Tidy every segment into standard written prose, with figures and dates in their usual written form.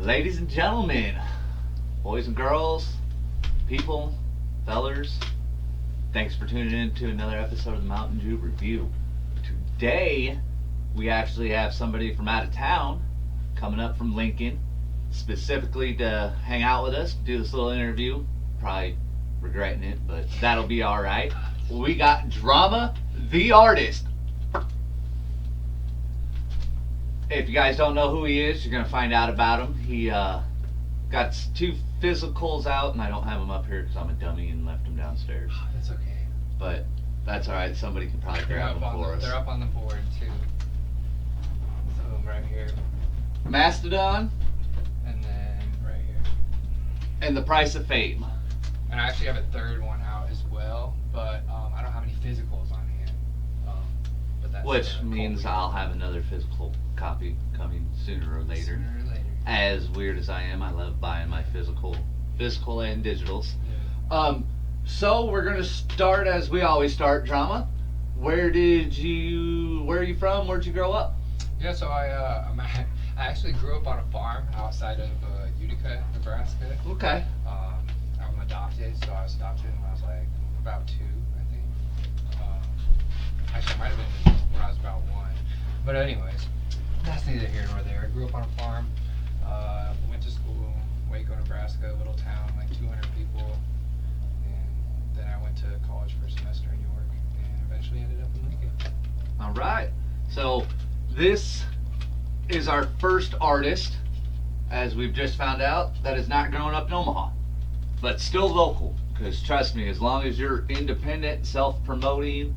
Ladies and gentlemen, boys and girls, people, fellers, thanks for tuning in to another episode of the Mountain Dew Review. Today, we actually have somebody from out of town coming up from Lincoln, specifically to hang out with us, do this little interview. Probably regretting it, but that'll be alright. We got Drama, the artist. If you guys don't know who he is, you're going to find out about him. He got 2 physicals out, and I don't have them up here because I'm a dummy and left them downstairs. Oh, that's okay. But that's alright. Somebody can probably grab them for us. They're up on the board, too. So right here. Mastodon. And then right here. And The Price of Fame. And I actually have a 3rd one out as well, but I don't have any physicals on hand. But that's Which means I'll have another physical copy coming sooner or later. Sooner or later. As weird as I am, I love buying my physical and digitals. Yeah. So we're gonna start as we always start. Drama. Where are you from? Where'd you grow up? Yeah, so I actually grew up on a farm outside of Utica, Nebraska. Okay. I'm adopted, so I was adopted when I was like about 2, I think. Actually, I might have been when I was about 1. But anyways, that's neither here nor there. I grew up on a farm. Went to school, Waco, Nebraska, a little town, like 200 people. And then I went to college for a semester in York, and eventually ended up in Lincoln. All right. So this is our first artist, as we've just found out, that is not growing up in Omaha, but still local. Because trust me, as long as you're independent, self-promoting,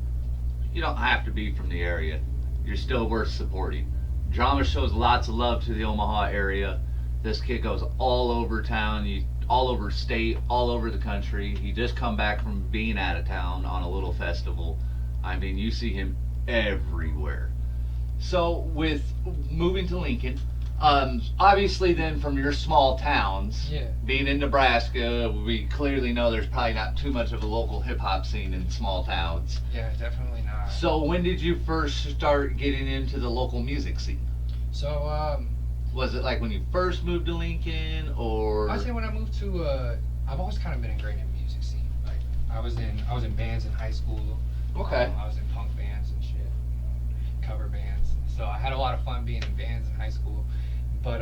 you don't have to be from the area. You're still worth supporting. Drama shows lots of love to the Omaha area. This kid goes all over town, all over state, all over the country. He just come back from being out of town on a little festival. I mean, you see him everywhere. So with moving to Lincoln, obviously then from your small towns, Yeah. being in Nebraska, we clearly know there's probably not too much of a local hip-hop scene in small towns. Yeah, definitely not. So when did you first start getting into the local music scene? So, Was it like when you first moved to Lincoln, or? I'd say when I moved to, I've always kind of been ingrained in music scene. Like, I was in bands in high school. Okay. I was in punk bands and shit, cover bands. So I had a lot of fun being in bands in high school. But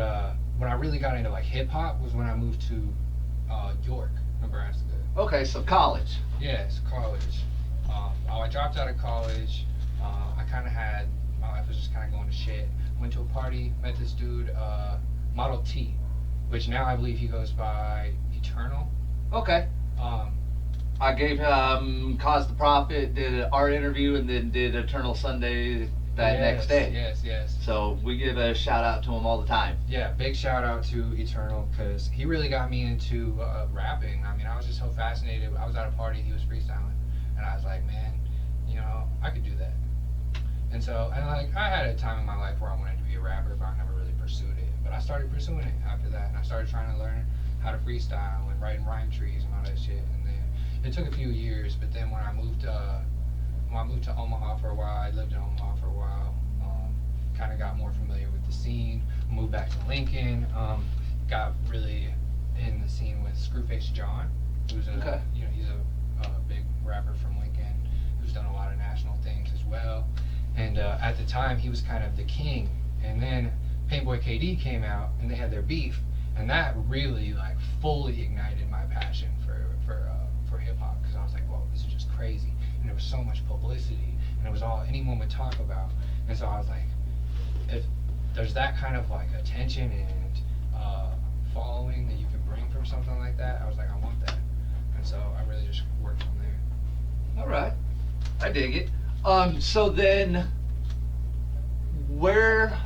when I really got into like hip hop was when I moved to York, Nebraska. Okay, so college. Yes, college. I dropped out of college. I kind of had, my life was just kind of going to shit. Went to a party, met this dude, Model T, which now I believe he goes by Eternal. Okay. I gave Cause the Prophet, did an art interview, and then did Eternal Sunday that next day. Yes. So we give a shout out to him all the time. Yeah, big shout out to Eternal, because he really got me into rapping. I mean, I was just so fascinated. I was at a party, he was freestyling, and I was like, man, I could do that. And so, like, I had a time in my life where I wanted to be a rapper, but I never really pursued it. But I started pursuing it after that, and I started trying to learn how to freestyle and writing rhyme trees and all that shit. And then it took a few years, but then when I moved to Omaha for a while, I lived in Omaha for a while. Kind of got more familiar with the scene. Moved back to Lincoln. Got really in the scene with Screwface John, who's Okay. He's a big rapper from Lincoln who's done a lot of national things as well. And at the time, he was kind of the king. And then Paintboy KD came out, and they had their beef, and that really like fully ignited my passion for hip hop, because I was like, whoa, this is just crazy. And there was so much publicity, and it was all anyone would talk about. And so I was like, if there's that kind of like attention and following that you can bring from something like that, I was like, I want that. And so I All right, I dig it. So then, where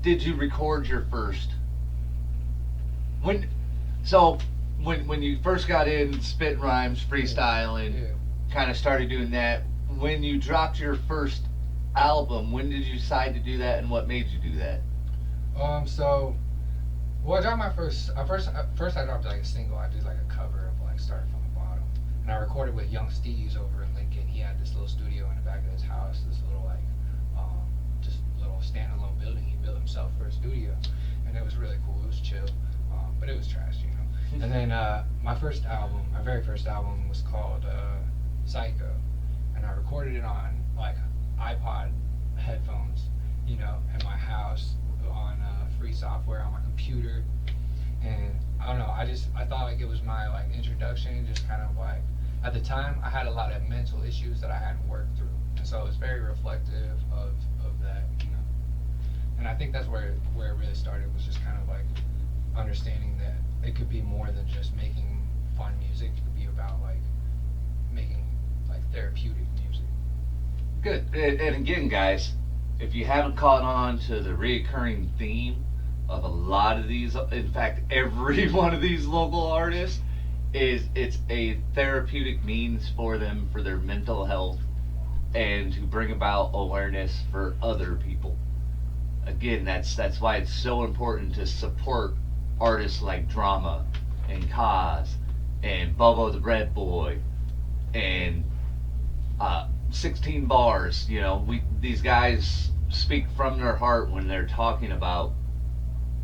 did you record your first? When, so when you first got in spitting rhymes, freestyling, Yeah. kind of started doing that. When you dropped your first album, when did you decide to do that, and what made you do that? So, well, I dropped my first I dropped like a single. I did like a cover of like Started from the Bottom, and I recorded with Young Steve's over in Lincoln. He had this little studio in the back of his house, this little like, just little standalone building he built himself for a studio, and it was really cool. It was chill, but it was trash, you know. And then my very first album was called Psycho, and I recorded it on like iPod headphones, you know, in my house on free software on my computer. And I don't know, I thought like it was my like introduction, just kind of like at the time I had a lot of mental issues that I hadn't worked through, and so it was very reflective of that, you know. And I think that's where it really started, was just kind of like understanding that it could be more than just making fun music. It could be about like making like therapeutic music. Good. And again, guys, if you haven't caught on to the reoccurring theme of a lot of these, in fact, every one of these local artists, is it's a therapeutic means for them for their mental health and to bring about awareness for other people. Again, that's why it's so important to support artists like Drama and Kaz and Bobo the Red Boy and 16 Bars. You know, these guys speak from their heart when they're talking about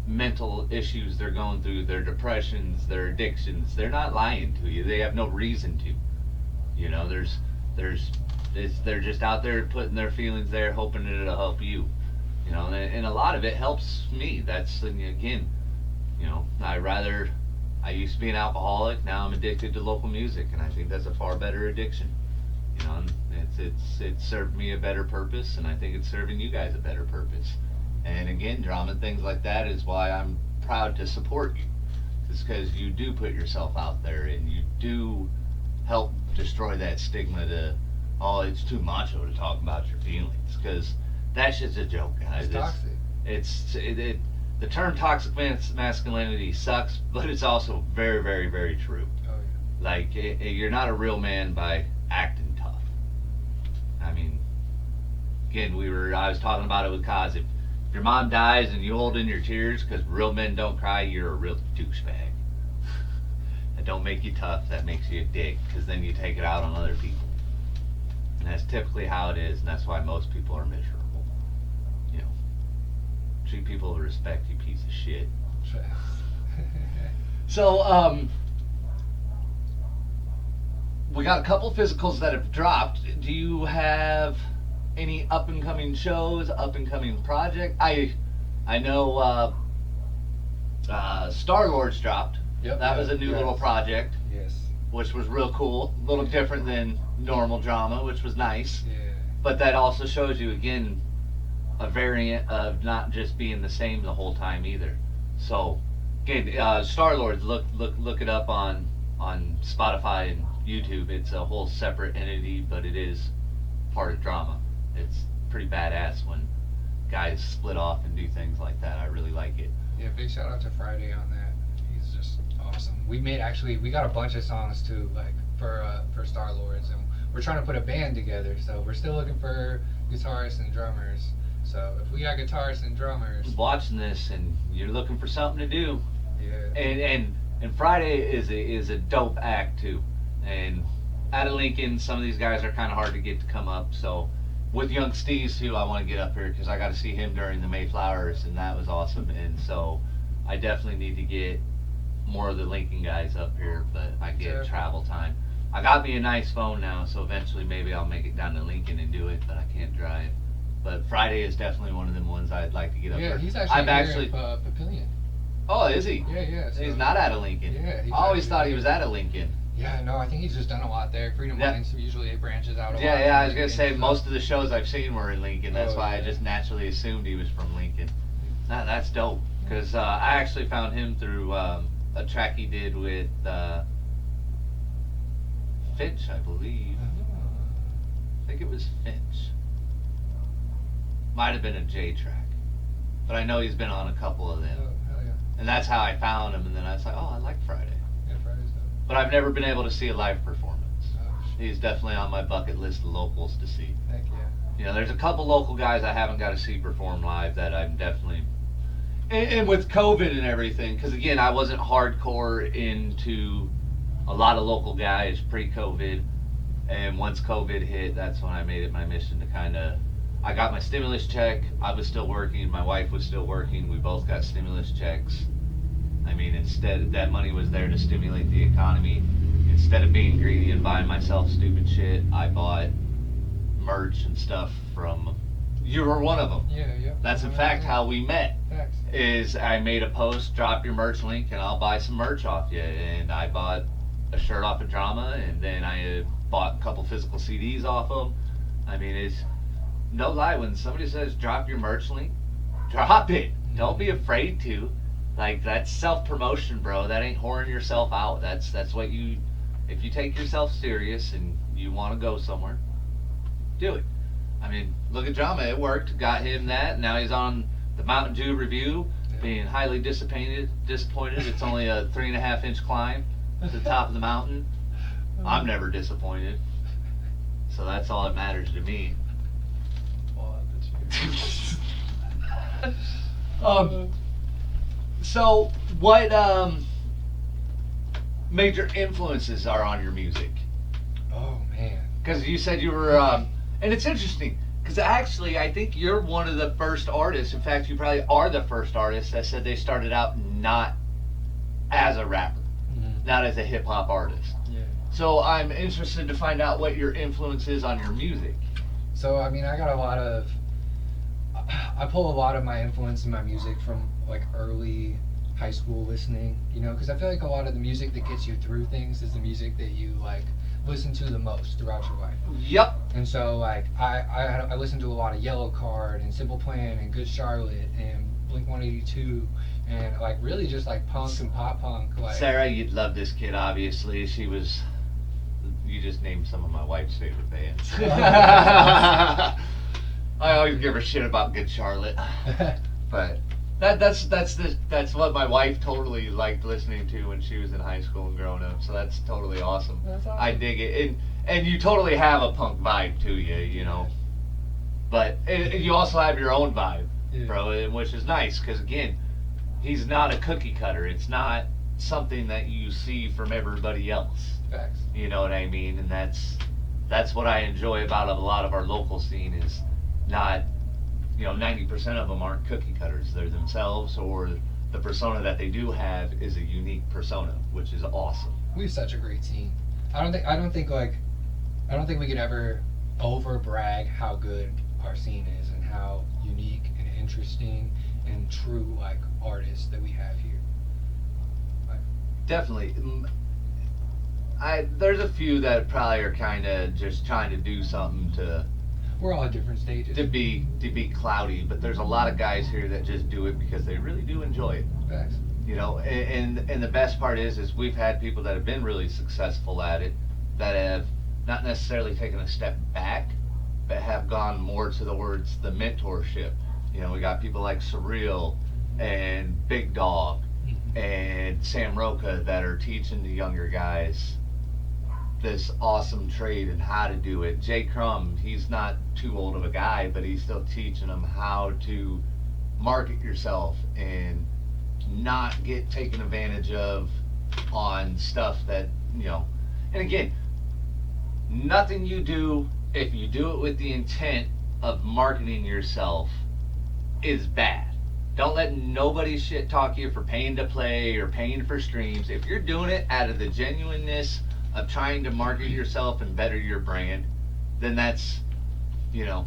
mental issues they're going through, their depressions, their addictions. They're not lying to you. They have no reason to. You know, they're just out there putting their feelings there, hoping that it'll help you. You know, and a lot of it helps me. That's, again, you know, I used to be an alcoholic. Now I'm addicted to local music, and I think that's a far better addiction. You know, and it's served me a better purpose, and I think it's serving you guys a better purpose. And again, Drama, things like that is why I'm proud to support you. It's because you do put yourself out there, and you do help destroy that stigma to, oh, it's too macho to talk about your feelings, because that shit's a joke, guys. It's toxic. The term toxic masculinity sucks, but it's also very, very, very true. Oh yeah. Like, you're not a real man by acting tough. I mean, again, I was talking about it with Kaz. If your mom dies and you hold in your tears because real men don't cry, you're a real douchebag. That don't make you tough. That makes you a dick, because then you take it out on other people. And that's typically how it is, and that's why most people are miserable. You know, treat people with respect, you piece of shit. So, we got a couple physicals that have dropped. Do you have any up and coming shows, up and coming project? I know Star Lord's dropped. Yep. That was a new little project, Yes. which was real cool. A little different than normal Drama, which was nice. Yeah. But that also shows you, again, a variant of not just being the same the whole time either. So, again, Star Lord, look it up on Spotify and YouTube. It's a whole separate entity, but it is part of Drama. It's pretty badass when guys split off and do things like that. I really like it. Yeah, big shout out to Friday on that. He's just awesome. We got a bunch of songs too, like for Star Lords, and we're trying to put a band together. So we're still looking for guitarists and drummers. So if we got guitarists and drummers, Watching this and you're looking for something to do, yeah. and Friday is a dope act too. And out of Lincoln, some of these guys are kind of hard to get to come up. So with Young Steve's too, I want to get up here because I got to see him during the Mayflowers, and that was awesome. And so I definitely need to get more of the Lincoln guys up here, but I get Sure. travel time. I got me a nice phone now, so eventually maybe I'll make it down to Lincoln and do it, but I can't drive. But Friday is definitely one of them ones I'd like to get up Yeah, there. he's actually I've here actually. in Papillion. Oh, is he? Yeah. So, He's not out of Lincoln. Yeah, he's I always actually thought he here. was out of Lincoln. Yeah, no, I think he's just done a lot there. Freedom Yeah. Lines usually it branches out a lot. Yeah, I was gonna and say stuff. most of the shows I've seen were in Lincoln. That's Oh, why I yeah. just naturally assumed he was from Lincoln. That's dope. Because I actually found him through a track he did with Finch, I believe. Oh. think it was Finch. Might have been a J track, but I know he's been on a couple of them. Oh, hell yeah. And that's how I found him. And then I was like, oh, I like Friday. Yeah, Friday's dope. But I've never been able to see a live performance. Oh, shit. He's definitely on my bucket list of locals to see. Heck yeah. You know, there's a couple local guys I haven't got to see perform live that I'm definitely. And with COVID and everything, because again, I wasn't hardcore into a lot of local guys pre-COVID. And once COVID hit, that's when I made it my mission to kind of. I got my stimulus check. I was still working. My wife was still working. We both got stimulus checks. I mean, instead, that money was there to stimulate the economy. Instead of being greedy and buying myself stupid shit, I bought merch and stuff from. You were one of them. Yeah. That's in fact how we met. Facts. Is I made a post, drop your merch link, and I'll buy some merch off you. And I bought a shirt off of Drama, and then I bought a couple physical CDs off them. I mean, it's no lie. When somebody says drop your merch link, drop it. Don't be afraid to. Like, that's self-promotion, bro. That ain't whoring yourself out. That's what you. If you take yourself serious and you want to go somewhere, do it. I mean, look at Drama. It worked. Got him that. Now he's on the Mountain Dew review, being highly disappointed. It's only a 3.5-inch climb to the top of the mountain. I'm never disappointed. So that's all that matters to me. So what major influences are on your music? Oh man. Because you said you were, and it's interesting because actually I think you're one of the first artists. In fact, you probably are the first artist that said they started out not as a rapper, not as a hip hop artist. Yeah. So I'm interested to find out what your influence is on your music. So I mean, I pull a lot of my influence in my music from like early high school listening, you know, because I feel like a lot of the music that gets you through things is the music that you like listen to the most throughout your life. Yep. And so like I listened to a lot of Yellow Card and Simple Plan and Good Charlotte and Blink-182 and like really just like punk and pop punk. Like Sarah, you'd love this kid. Obviously, she was. You just named some of my wife's favorite bands. I always give her shit about Good Charlotte, but that's what my wife totally liked listening to when she was in high school and growing up. So that's totally awesome. That's awesome. I dig it, and you totally have a punk vibe to you, you know. But and you also have your own vibe, bro, which is nice because again, he's not a cookie cutter. It's not something that you see from everybody else. Facts. You know what I mean? And that's what I enjoy about a lot of our local scene is not, 90% of them aren't cookie cutters. They're themselves, or the persona that they do have is a unique persona, which is awesome. We have such a great scene. I don't think we could ever over brag how good our scene is and how unique and interesting and true like artists that we have here. Definitely. There's a few that probably are kind of just trying to do something to. We're all at different stages. To be cloudy, but there's a lot of guys here that just do it because they really do enjoy it. Facts. And the best part is we've had people that have been really successful at it that have not necessarily taken a step back, but have gone more towards the mentorship. We got people like Surreal and Big Dog and Sam Roca that are teaching the younger guys this awesome trade and how to do it. Jay Crum, he's not too old of a guy, but he's still teaching them how to market yourself and not get taken advantage of on stuff that, and again, nothing you do, if you do it with the intent of marketing yourself, is bad. Don't let nobody shit talk you for paying to play or paying for streams. If you're doing it out of the genuineness of trying to market yourself and better your brand, then that's, the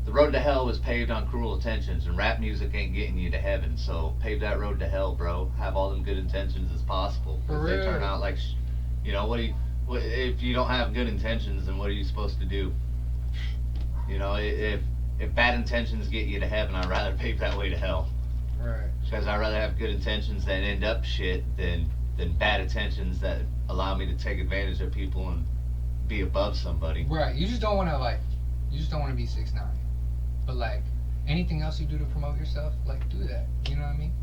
road to hell was paved on cruel intentions, and rap music ain't getting you to heaven. So pave that road to hell, bro. Have all them good intentions as possible. If they turn out like, what if you don't have good intentions, then what are you supposed to do? If bad intentions get you to heaven, I'd rather pave that way to hell. Right. Because I'd rather have good intentions that end up shit than bad intentions that allow me to take advantage of people and be above somebody. Right. You just don't want to you just don't want to be 6'9". But like anything else you do to promote yourself, like do that. You know what I mean?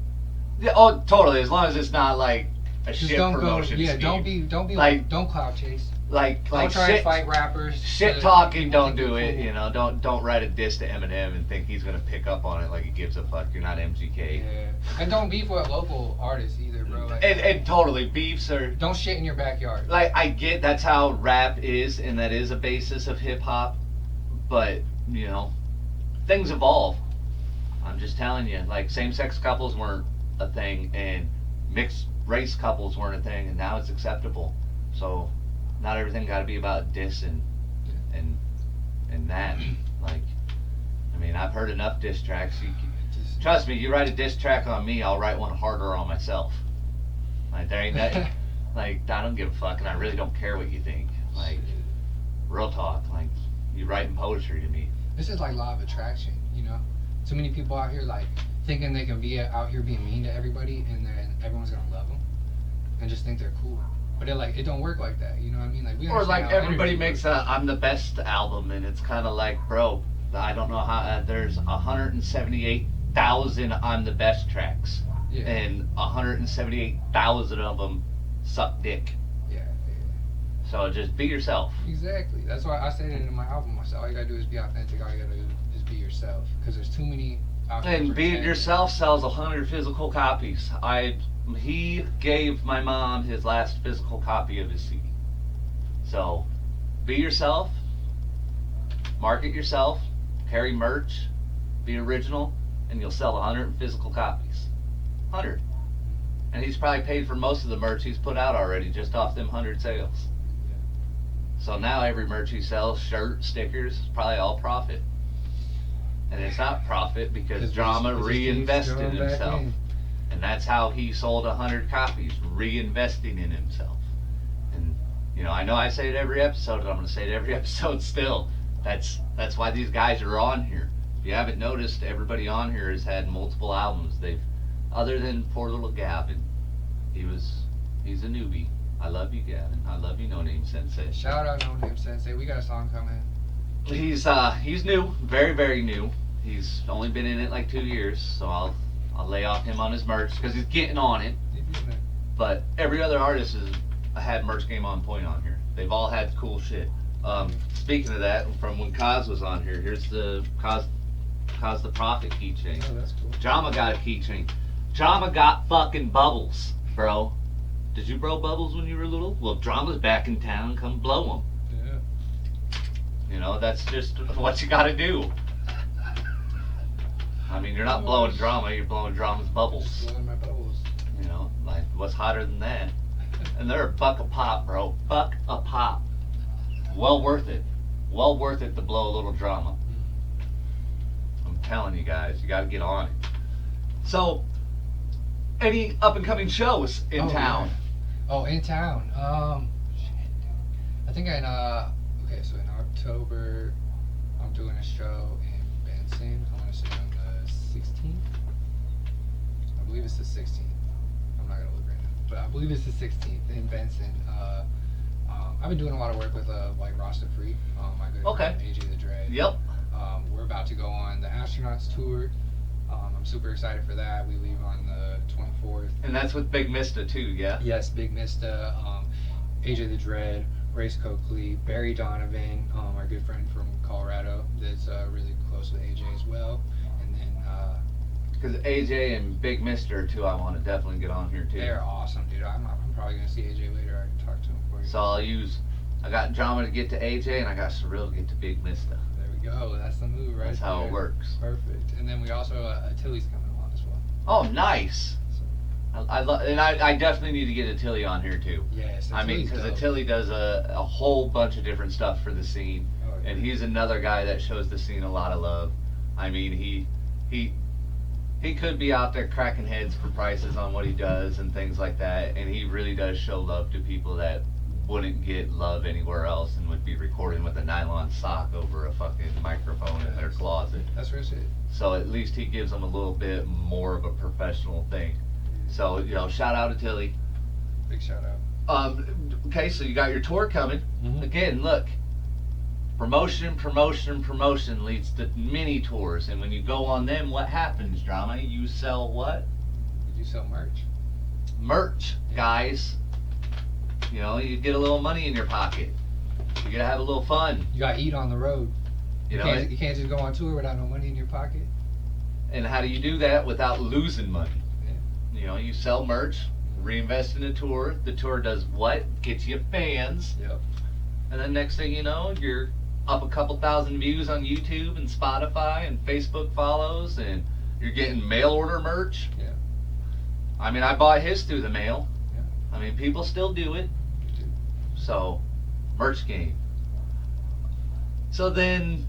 Yeah, oh, totally. As long as it's not like a Just shit don't promotion go. Yeah. scheme. Don't be Like- don't cloud chase. Like Don't try shit, and fight rappers. shit to talking. people Don't think do you're it. cool. You know, don't write a diss to Eminem and think he's gonna pick up on it like he gives a fuck. You're not MGK. Yeah. And don't beef with local artists either, bro. Like, And totally beefs are don't shit in your backyard. like, I get that's how rap is, and that is a basis of hip hop, but you know, things evolve. I'm just telling you, like same-sex couples weren't a thing, and mixed race couples weren't a thing, and now it's acceptable. So not everything got to be about diss and that. Like, I mean, I've heard enough diss tracks. Trust me, you write a diss track on me, I'll write one harder on myself. Like, there ain't that. Like, I don't give a fuck, and I really don't care what you think. Like, real talk. Like, you writing poetry to me. This is like law of attraction, you know. Too many people out here like thinking they can be out here being mean to everybody, and then everyone's gonna love them, and just think they're cool. But they're like, it don't work like that. You know what I mean? Like we Or like understand how everybody energy makes works. a "I'm the best" album, and it's kind of like, bro, I don't know how. There's 178,000 "I'm the best" tracks, Yeah. and 178,000 of them suck dick. Yeah. So just be yourself. Exactly. That's why I said it in my album. I said all you gotta do is be authentic. All you gotta do is be yourself. Because there's too many out here. And Be It pretending. Yourself sells 100 physical copies. He gave my mom his last physical copy of his CD. So, be yourself, market yourself, carry merch, be original, and you'll sell 100 physical copies. 100. And he's probably paid for most of the merch he's put out already just off them 100 sales. So now every merch he sells, shirt, stickers, probably all profit. And it's not profit because Drama reinvested in himself. And that's how he sold 100 copies, reinvesting in himself. And you know I say it every episode, and I'm going to say it every episode still. That's why these guys are on here. If you haven't noticed, everybody on here has had multiple albums. Other than poor little Gavin, he's a newbie. I love you, Gavin. I love you, No Name Sensei. Shout out No Name Sensei. We got a song coming. He's new, very very new. He's only been in it like 2 years, so I'll lay off him on his merch because he's getting on it. But every other artist has had merch game on point on here. They've all had cool shit. Speaking of that, from when Kaz was on here, here's the Kaz the Prophet keychain. Oh, that's cool. Jama got a keychain. Jama got fucking bubbles, bro. Did you blow bubbles when you were little? Well, Drama's back in town. Come blow them. Yeah. You know, that's just what you gotta do. I mean, you're not blowing Drama, you're blowing Drama's bubbles. Just blowing my bubbles. You know, like, what's hotter than that? And they're a buck a pop, bro. Buck a pop. Well worth it. Well worth it to blow a little Drama. I'm telling you guys, you gotta get on it. So, any up and coming shows in town? Yeah. Oh, in town. Shit, dude. I think okay, so in October, I'm doing a show in Benson. I want to say on the 16th. I believe it's the 16th. I'm not gonna look right now, but I believe it's the 16th in Benson. I've been doing a lot of work with like Rasta Free, my good friend AJ the Dread. Yep. We're about to go on the Astronauts tour. I'm super excited for that. We leave on the 24th. And that's with Big Mista too, yeah? Yes, Big Mista, AJ the Dread, Race Coakley, Barry Donovan, our good friend from Colorado that's really close with AJ as well. And then Because AJ and Big Mister are two I want to definitely get on here too. they're awesome, dude. I'm probably going to see AJ later. I can talk to him for you. So I got Drama to get to AJ and I got Surreal to get to Big Mista. There we go. That's the move right That's how there. it works. Perfect. And then we also, Tilly's coming along as well. Oh, nice. So, I definitely need to get Attilly on here too. yes, I mean, because Attilly does a whole bunch of different stuff for the scene, Oh, yeah. and he's another guy that shows the scene a lot of love. I mean, he could be out there cracking heads for prices on what he does and things like that, and he really does show love to people that wouldn't get love anywhere else and would be recording with a nylon sock over a fucking microphone in their closet. That's where it's at. So at least he gives them a little bit more of a professional thing. So, you know, shout out to Tilly. Big shout out. Okay, so you got your tour coming. Mhm. Again, look. Promotion leads to mini tours. And when you go on them, what happens, Drama? You sell what? You sell merch. Merch, Yeah. guys. You know, you get a little money in your pocket. You gotta have a little fun. You gotta eat on the road. You know, You can't just go on tour without no money in your pocket. and how do you do that without losing money? Yeah. You know, you sell merch, reinvest in the tour. The tour does what? Gets you fans. Yep. And then next thing you know, you're up a couple thousand views on YouTube and Spotify and Facebook follows, and you're getting mail order merch. Yeah. I mean, I bought his through the mail. Yeah. I mean, people still do it. You do. So, merch game. So then,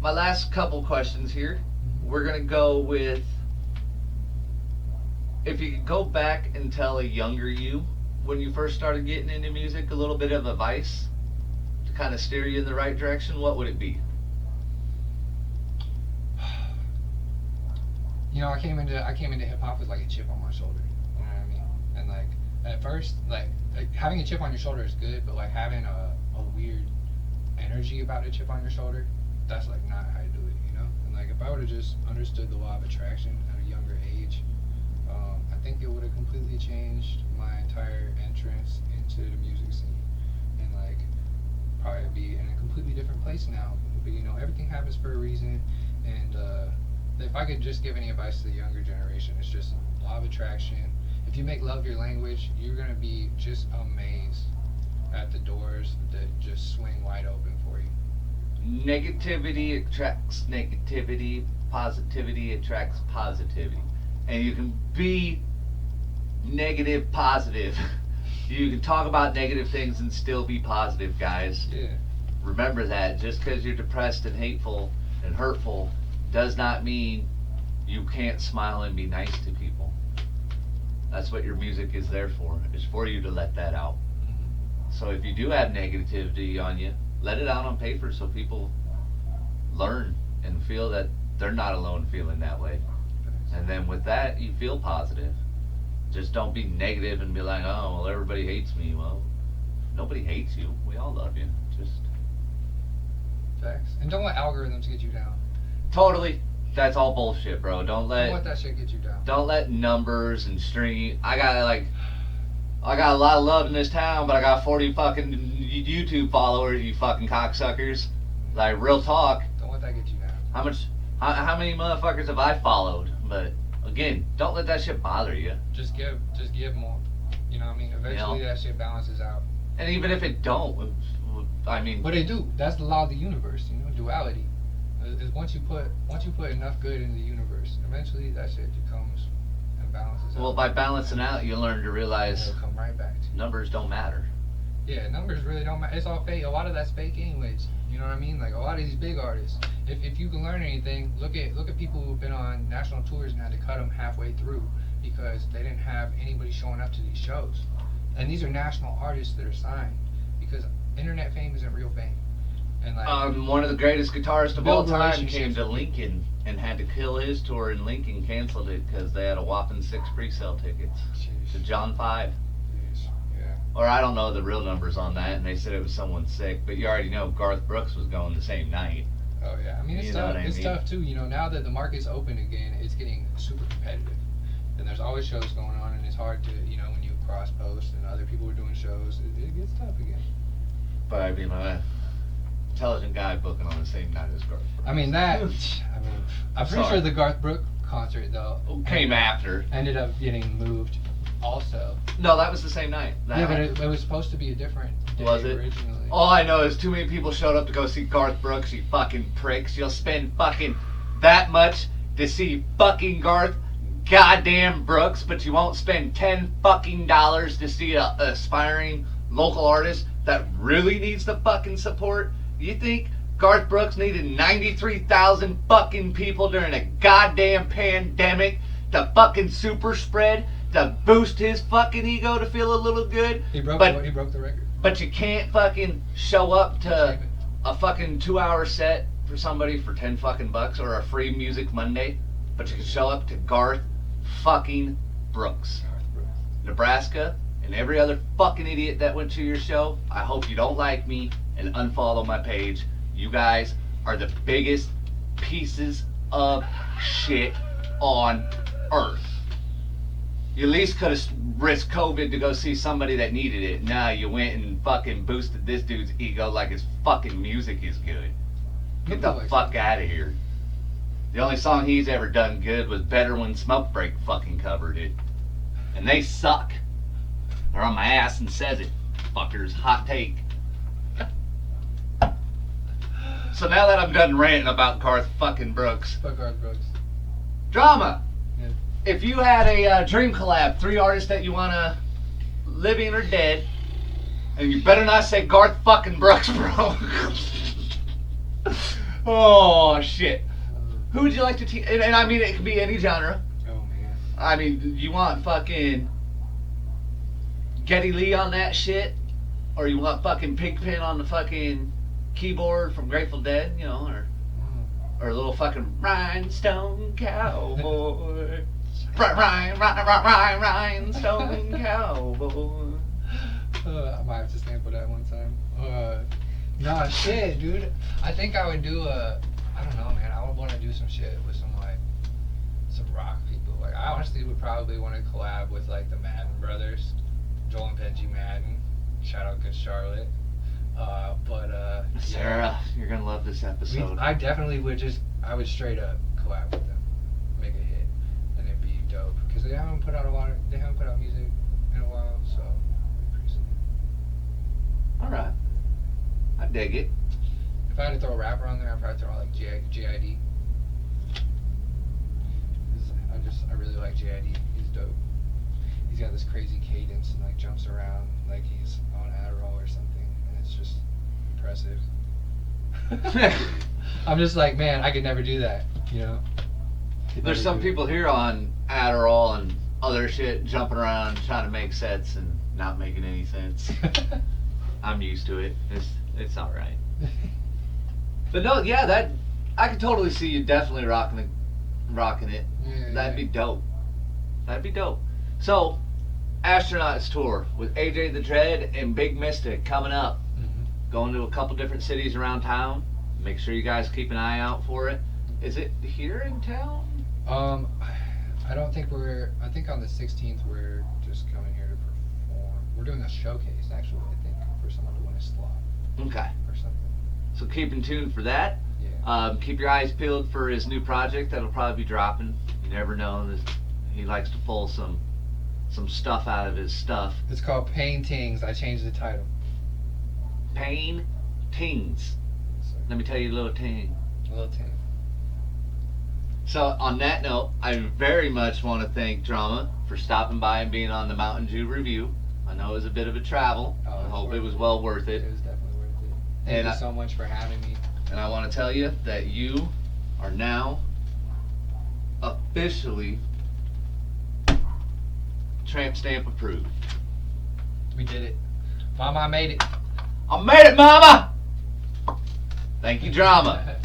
my last couple questions here. We're gonna go with, if you could go back and tell a younger you when you first started getting into music a little bit of advice to kind of steer you in the right direction, what would it be? You know, I came into hip hop with like a chip on my shoulder. You know what I mean? And like at first, like having a chip on your shoulder is good, but like having a weird energy about a chip on your shoulder, that's like not how you do it. You know? And like if I would have just understood the law of attraction at a younger age, I think it would have completely changed my entire entrance into the music scene, and like probably be in a completely different place now. But you know, everything happens for a reason, and if I could just give any advice to the younger generation, it's just law of attraction. If you make love your language, you're gonna be just amazed at the doors that just swing wide open for you. Negativity attracts negativity, positivity attracts positivity. And you can be negative positive. You can talk about negative things and still be positive, guys. Yeah. Remember that. Just because you're depressed and hateful and hurtful does not mean you can't smile and be nice to people. That's what your music is there for. It's for you to let that out. So if you do have negativity on you, let it out on paper so people learn and feel that they're not alone feeling that way. And then with that, you feel positive. Just don't be negative and be like, oh, well, everybody hates me. Well, nobody hates you. We all love you. Just Facts. And don't let algorithms get you down. totally. That's all bullshit, bro. Don't let Don't let that shit get you down. don't let numbers and string. I got a lot of love in this town, but I got 40 fucking YouTube followers. You fucking cocksuckers. Like real talk. Don't let that get you down. How many motherfuckers have I followed? But again, don't let that shit bother you. Just give more. You know what I mean? Eventually that shit balances out. And even if it don't, I mean. But they do. That's the law of the universe. You know, duality. Is once you put enough good in the universe, eventually that shit comes and balances out. Well, by balancing out, you learn to realize it'll come right back to you. numbers don't matter. Yeah, numbers really don't matter. It's all fake. A lot of that's fake anyways. You know what I mean? Like a lot of these big artists. If you can learn anything, look at people who've been on national tours and had to cut them halfway through because they didn't have anybody showing up to these shows. And these are national artists that are signed because internet fame isn't real fame. And like One of the greatest guitarists of all build time relationships came to with Lincoln and had to kill his tour, and Lincoln canceled it because they had a whopping 6 pre-sale tickets to John 5. Yeah. Or I don't know the real numbers on that, and they said it was someone sick, but you already know Garth Brooks was going the same night. Oh yeah. I mean it's You know tough. what I It's mean? tough too. You know, now that the market's open again, it's getting super competitive. And there's always shows going on, and it's hard to, you know, when you cross post and other people are doing shows, it gets tough again. But I mean, intelligent guy booking on the same night as Garth Brooks. I mean I'm pretty Sorry. sure the Garth Brooks concert though Came after. ended up getting moved also. No, that was the same night. Yeah, but it was supposed to be a different day Was it? originally. All I know is too many people showed up to go see Garth Brooks, you fucking pricks. You'll spend fucking that much to see fucking Garth goddamn Brooks, but you won't spend $10 fucking to see a aspiring local artist that really needs the fucking support. You think Garth Brooks needed 93,000 fucking people during a goddamn pandemic to fucking super spread, to boost his fucking ego to feel a little good? He broke the record. But you can't fucking show up to a fucking 2-hour set for somebody for 10 fucking bucks or a free Music Monday, but you can show up to Garth fucking Brooks. Nebraska and every other fucking idiot that went to your show, I hope you don't like me and unfollow my page. You guys are the biggest pieces of shit on earth. You at least could have risked COVID to go see somebody that needed it. Nah, you went and fucking boosted this dude's ego like his fucking music is good. Get the fuck out of here. The only song he's ever done good was Better When Smoke Break fucking covered it. And they suck. They're on my ass and says it. Fuckers. Hot take. So now that I'm done ranting about Garth fucking Brooks. Fuck Garth Brooks. Drama. Yeah. If you had a dream collab, 3 artists that you wanna living or dead, and you better not say Garth fucking Brooks, bro. Oh shit. Who would you like to team? And I mean, it could be any genre. Oh man. I mean, you want fucking Geddy Lee on that shit, or you want fucking Pigpen on the fucking keyboard from Grateful Dead, you know, or a little fucking rhinestone cowboy. Rhinestone cowboy. I might have to sample that one time. Nah, shit, dude. I think I would do I don't know, man. I would want to do some shit with some rock people. Like, I honestly would probably want to collab with like the Madden brothers, Joel and Benji Madden. Shout out Good Charlotte. Sarah, you're gonna love this episode. I definitely would I would straight up collab with them, make a hit, and it'd be dope because they haven't put out music in a while, so it'd be pretty sweet. All right, I dig it. If I had to throw a rapper on there, I'd probably throw like JID. I really like JID. He's dope. He's got this crazy cadence and like jumps around like he's on Adderall or something, and it's just impressive. I'm just like, man, I could never do that, you know? There's some people here on Adderall and other shit jumping around trying to make sets and not making any sense. I'm used to it. It's all right. But no, yeah, that I could totally see you definitely rocking it. Yeah, That'd be dope. So, Astronauts tour with AJ the Dread and Big Mystic coming up. Going to a couple different cities around town. Make sure you guys keep an eye out for it. Is it here in town? I don't think I think on the 16th we're just coming here to perform. We're doing a showcase actually, I think, for someone to win a slot. Okay. Or something. So keep in tune for that. Yeah. Keep your eyes peeled for his new project that'll probably be dropping. You never know. He likes to pull some stuff out of his stuff. It's called Paintings. I changed the title. Pain Tings. Let me tell you a little ting. A little ting. So on that note, I very much want to thank Drama for stopping by and being on the Mountain Dew review. I know it was a bit of a travel. I hope it was well worth it. It was definitely worth it. Thank you so much for having me. And I want to tell you that you are now officially tramp stamp approved. We did it. Mama, I made it. I made it, Mama! Thank you, Drama.